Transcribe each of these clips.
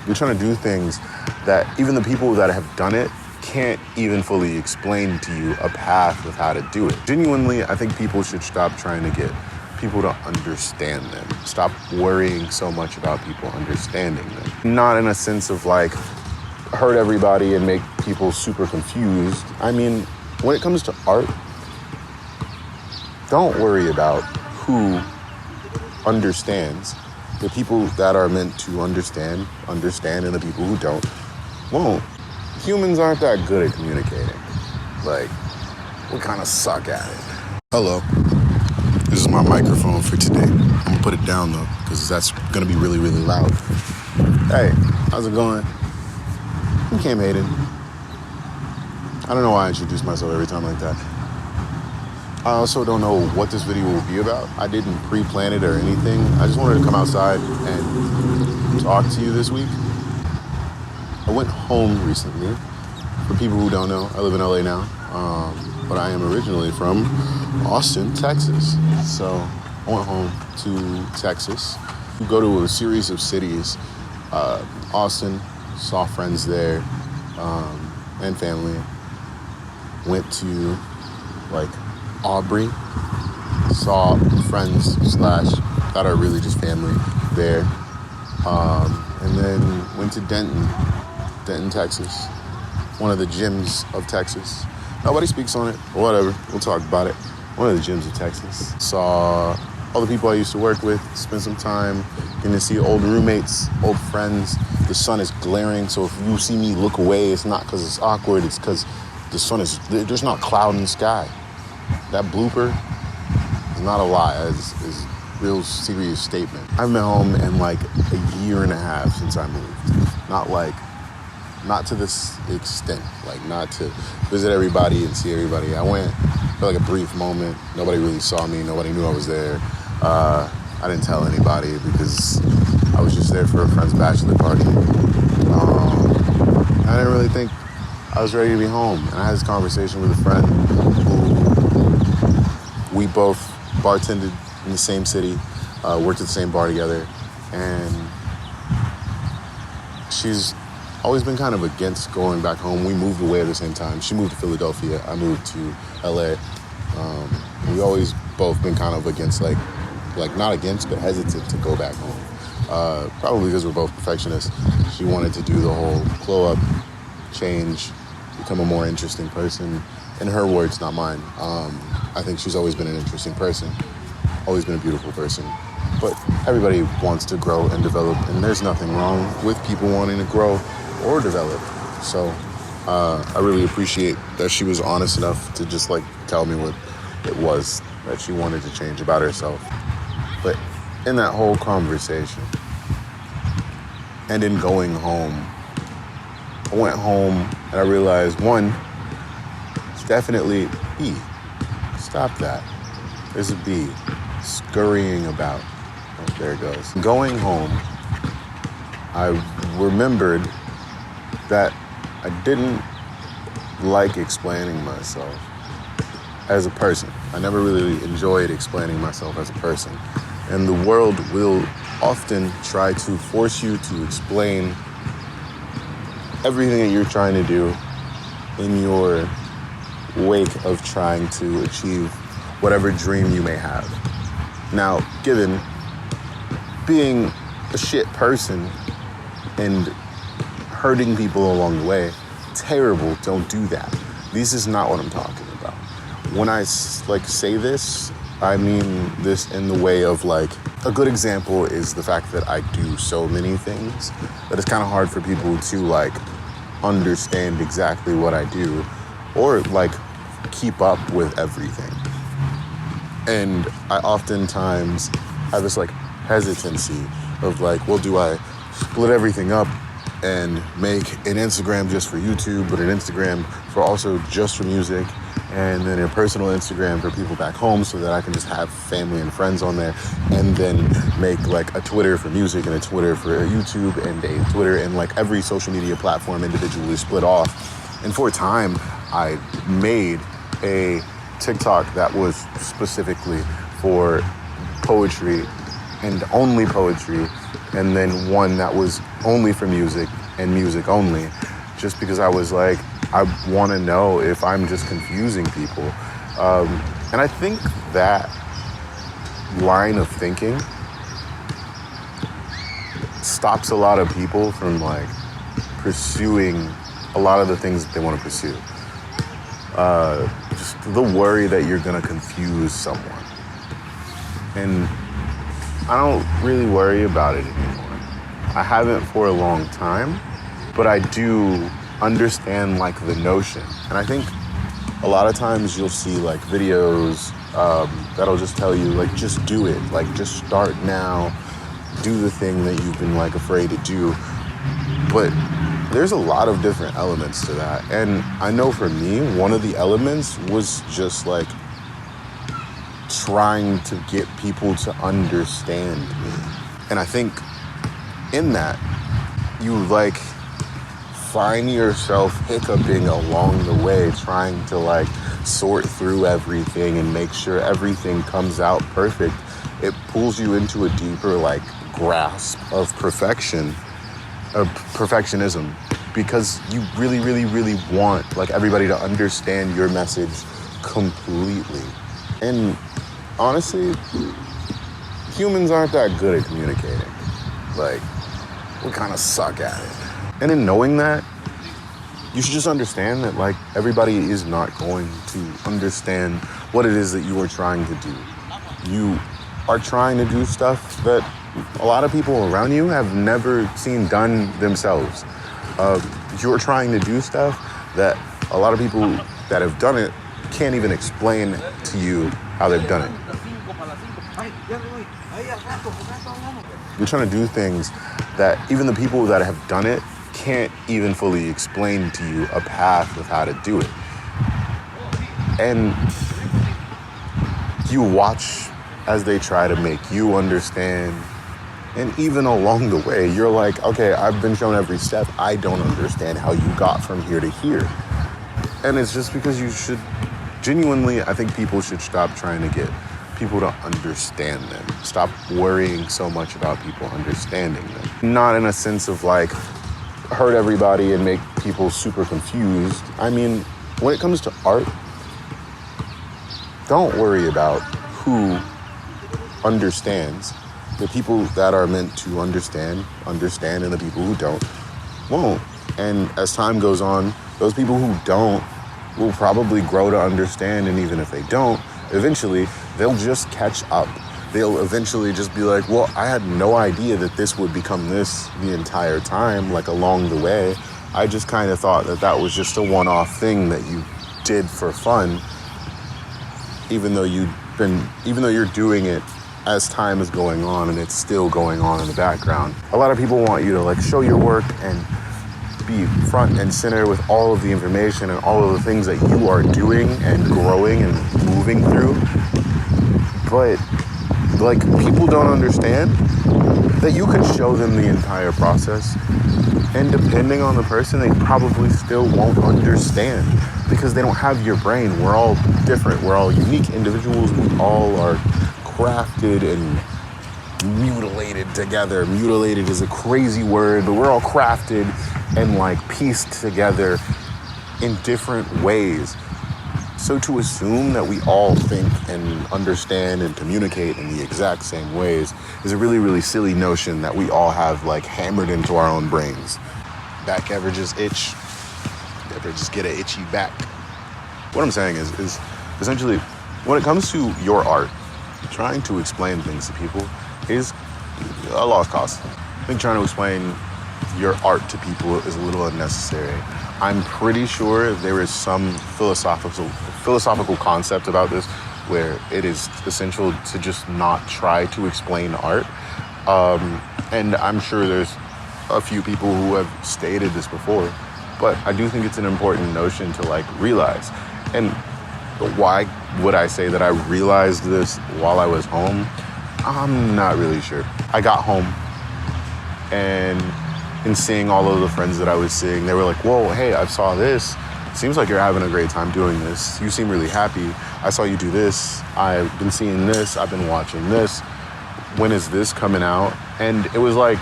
You're trying to do things that even the people that have done it can't even fully explain to you a path of how to do it. Genuinely, I think people should stop trying to get people to understand them. Stop worrying so much about people understanding them. Not in a sense of like hurt everybody and make people super confused. I mean, when it comes to art, don't worry about who understands. The people that are meant to understand, and the people who don't, won't. Humans aren't that good at communicating. Like, we kind of suck at it. Hello. This is my microphone for today. I'm gonna put it down though, because that's gonna be really, really loud. Hey, how's it going? I'm CamHayden. I don't know why I introduce myself every time like that. I also don't know what this video will be about. I didn't pre-plan it or anything. I just wanted to come outside and talk to you this week. I went home recently. For people who don't know, I live in LA now, but I am originally from Austin, Texas. So I went home to Texas. We go to a series of cities. Austin, saw friends there, and family. Went to like Aubrey, saw friends / that are really just family there, and then went to Denton, Texas, one of the gyms of Texas. Nobody speaks on it, or whatever, we'll talk about it. One of the gyms of Texas. Saw all the people I used to work with, spent some time getting to see old roommates, old friends. The sun is glaring, so if you see me look away, it's not because it's awkward, it's because the sun is, there's not a cloud in the sky. That blooper is not a lie, it's a real serious statement. I've been home in like a year and a half since I moved. Not to this extent, like not to visit everybody and see everybody. I went for like a brief moment. Nobody really saw me. Nobody knew I was there. I didn't tell anybody because I was just there for a friend's bachelor party. I didn't really think I was ready to be home. And I had this conversation with a friend who we both bartended in the same city, worked at the same bar together, and she's always been kind of against going back home. We moved away at the same time. She moved to Philadelphia. I moved to LA. We always both been kind of against, like not against, but hesitant to go back home. Probably because we're both perfectionists. She wanted to do the whole glow up, change, become a more interesting person. In her words, not mine. I think she's always been an interesting person, always been a beautiful person. But everybody wants to grow and develop, and there's nothing wrong with people wanting to grow or develop. So I really appreciate that she was honest enough to just like tell me what it was that she wanted to change about herself. But in that whole conversation and in going home, I went home and I realized, one, it's definitely bee. Stop that. There's a bee scurrying about. Oh, there it goes. Going home, I remembered that I didn't like explaining myself as a person. I never really enjoyed explaining myself as a person. And the world will often try to force you to explain everything that you're trying to do in your wake of trying to achieve whatever dream you may have. Now, given being a shit person and hurting people along the way, terrible, don't do that. This is not what I'm talking about. When I say this, I mean this in the way of like, a good example is the fact that I do so many things that it's kind of hard for people to like understand exactly what I do or like keep up with everything. And I oftentimes have this like hesitancy of like, well, do I split everything up and make an Instagram just for YouTube, but an Instagram for also just for music, and then a personal Instagram for people back home so that I can just have family and friends on there, and then make like a Twitter for music and a Twitter for YouTube and a Twitter and like every social media platform individually split off. And for a time, I made a TikTok that was specifically for poetry and only poetry, and then one that was only for music and music only, just because I was like, I want to know if I'm just confusing people. And I think that line of thinking stops a lot of people from like pursuing a lot of the things that they want to pursue. Just the worry that you're going to confuse someone. And I don't really worry about it anymore. I haven't for a long time, but I do understand like the notion. And I think a lot of times you'll see like videos that'll just tell you like, just do it, like just start now, do the thing that you've been like afraid to do. But there's a lot of different elements to that. And I know for me, one of the elements was just like trying to get people to understand me. And I think in that, you like find yourself hiccuping along the way, trying to like sort through everything and make sure everything comes out perfect. It pulls you into a deeper like grasp of perfectionism, because you really, really, really want like everybody to understand your message completely. And honestly, humans aren't that good at communicating. Like, we kind of suck at it. And in knowing that, you should just understand that like everybody is not going to understand what it is that you are trying to do. You are trying to do stuff that a lot of people around you have never seen done themselves. You're trying to do stuff that a lot of people that have done it can't even explain to you how they've done it. You're trying to do things that even the people that have done it can't even fully explain to you a path of how to do it. And you watch as they try to make you understand. And even along the way, you're like, okay, I've been shown every step. I don't understand how you got from here to here. And it's just because you should genuinely, I think people should stop trying to get people to understand them. Stop worrying so much about people understanding them. Not in a sense of like, hurt everybody and make people super confused. I mean, when it comes to art, don't worry about who understands. The people that are meant to understand, and the people who don't, won't. And as time goes on, those people who don't will probably grow to understand, and even if they don't, eventually they'll just catch up. They'll eventually just be like, well, I had no idea that this would become this the entire time, like along the way. I just kind of thought that that was just a one-off thing that you did for fun, even though you're doing it as time is going on and it's still going on in the background. A lot of people want you to like show your work and be front and center with all of the information and all of the things that you are doing and growing and moving through. But like, people don't understand that you can show them the entire process, and depending on the person, they probably still won't understand because they don't have your brain. We're all different. We're all unique individuals. We all are crafted and mutilated together. Mutilated is a crazy word, but we're all crafted and like pieced together in different ways. So to assume that we all think and understand and communicate in the exact same ways is a really, really silly notion that we all have like hammered into our own brains. Back ever just itch? Ever just get an itchy back? What I'm saying is essentially, when it comes to your art, trying to explain things to people is a lost cause. I think trying to explain your art to people is a little unnecessary. I'm pretty sure there is some philosophical concept about this where it is essential to just not try to explain art. And I'm sure there's a few people who have stated this before, but I do think it's an important notion to like realize. And why would I say that I realized this while I was home? I'm not really sure. I got home, and in seeing all of the friends that I was seeing, they were like, whoa, hey, I saw this. Seems like you're having a great time doing this. You seem really happy. I saw you do this. I've been seeing this. I've been watching this. when is this coming out? And it was like,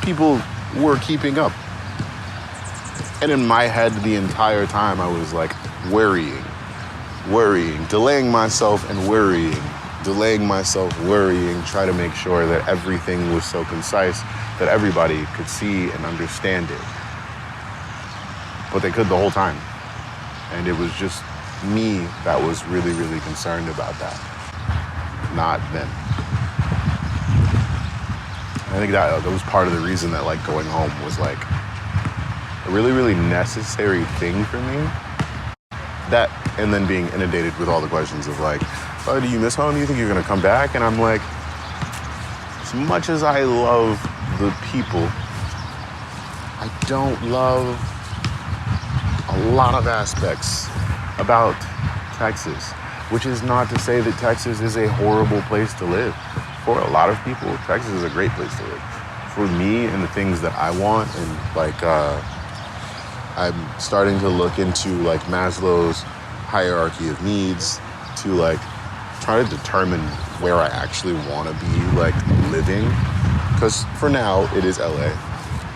people were keeping up. And in my head, the entire time, I was like worrying, delaying myself and worrying, try to make sure that everything was so concise that everybody could see and understand it. But they could the whole time. And it was just me that was really, really concerned about that, not them. I think that was part of the reason that like going home was like a really, really necessary thing for me. That, and then being inundated with all the questions of like, oh, do you miss home? Do you think you're gonna come back? And I'm like, as much as I love the people, I don't love a lot of aspects about Texas, which is not to say that Texas is a horrible place to live. For a lot of people, Texas is a great place to live. For me and the things that I want, and like, I'm starting to look into like Maslow's hierarchy of needs to like try to determine where I actually want to be like living. Because for now, it is LA.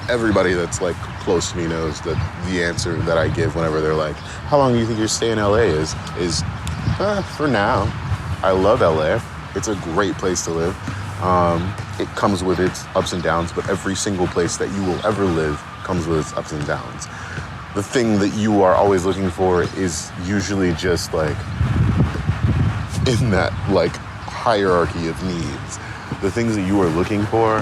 Everybody that's like close to me knows that the answer that I give whenever they're like, how long do you think your stay in LA is for now. I love LA. It's a great place to live. It comes with its ups and downs, but every single place that you will ever live comes with its ups and downs. The thing that you are always looking for is usually just like in that like hierarchy of needs. The things that you are looking for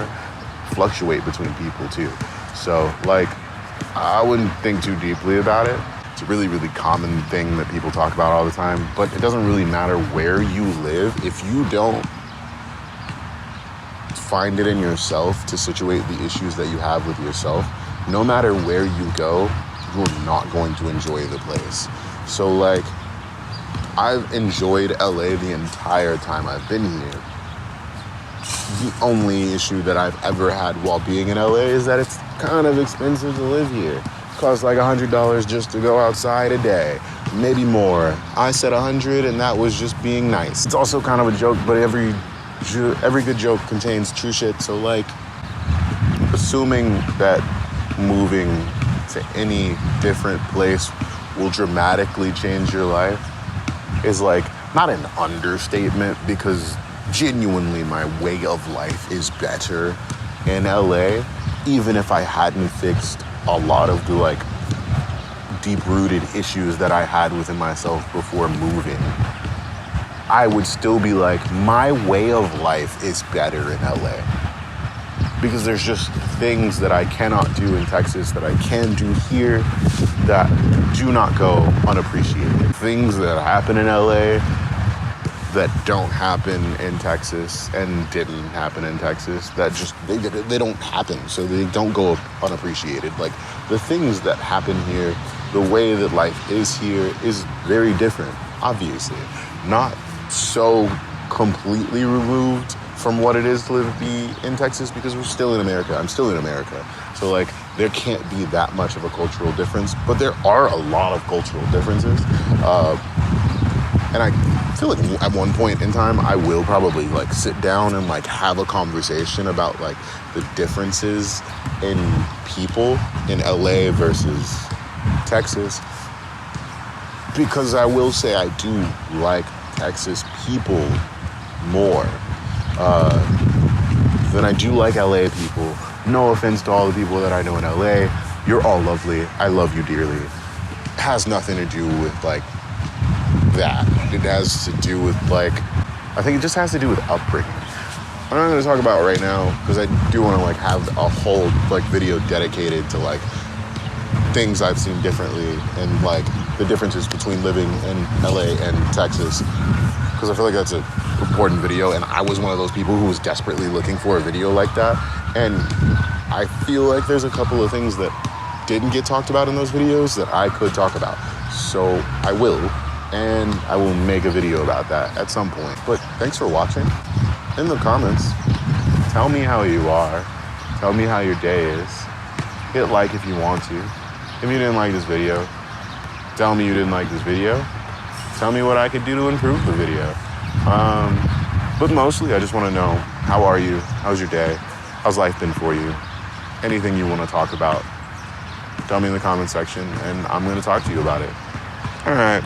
fluctuate between people too. So like, I wouldn't think too deeply about it. It's a really, really common thing that people talk about all the time, but it doesn't really matter where you live. If you don't find it in yourself to situate the issues that you have with yourself, no matter where you go, you're not going to enjoy the place. So like, I've enjoyed LA the entire time I've been here. The only issue that I've ever had while being in LA is that it's kind of expensive to live here. It costs like $100 just to go outside a day, maybe more. I said 100 and that was just being nice. It's also kind of a joke, but every good joke contains true shit. So like, assuming that moving to any different place will dramatically change your life is like not an understatement, because genuinely my way of life is better in LA, even if I hadn't fixed a lot of the like deep-rooted issues that I had within myself before moving. I would still be like, my way of life is better in LA, because there's just things that I cannot do in Texas that I can do here that do not go unappreciated. Things that happen in LA that don't happen in Texas and didn't happen in Texas, that just, they don't happen, so they don't go unappreciated. Like, the things that happen here, the way that life is here is very different, obviously. Not so completely removed from what it is to be in Texas, because we're still in America. I'm still in America. So like, there can't be that much of a cultural difference, but there are a lot of cultural differences. And I feel like at one point in time, I will probably like sit down and like have a conversation about like the differences in people in LA versus Texas. Because I will say I do like Texas people more than I do like LA people. No offense to all the people that I know in LA. You're all lovely. I love you dearly. It has nothing to do with like that. It has to do with like, I think it just has to do with upbringing. I'm not going to talk about it right now, because I do want to like have a whole like video dedicated to like things I've seen differently and like the differences between living in LA and Texas, because I feel like that's an important video, and I was one of those people who was desperately looking for a video like that. And I feel like there's a couple of things that didn't get talked about in those videos that I could talk about. So I will, and I will make a video about that at some point. But thanks for watching. In the comments, tell me how you are. Tell me how your day is. Hit like if you want to. If you didn't like this video, tell me you didn't like this video. Tell me what I could do to improve the video. But mostly, I just want to know, how are you? How's your day? How's life been for you? Anything you want to talk about, tell me in the comment section, and I'm going to talk to you about it. All right.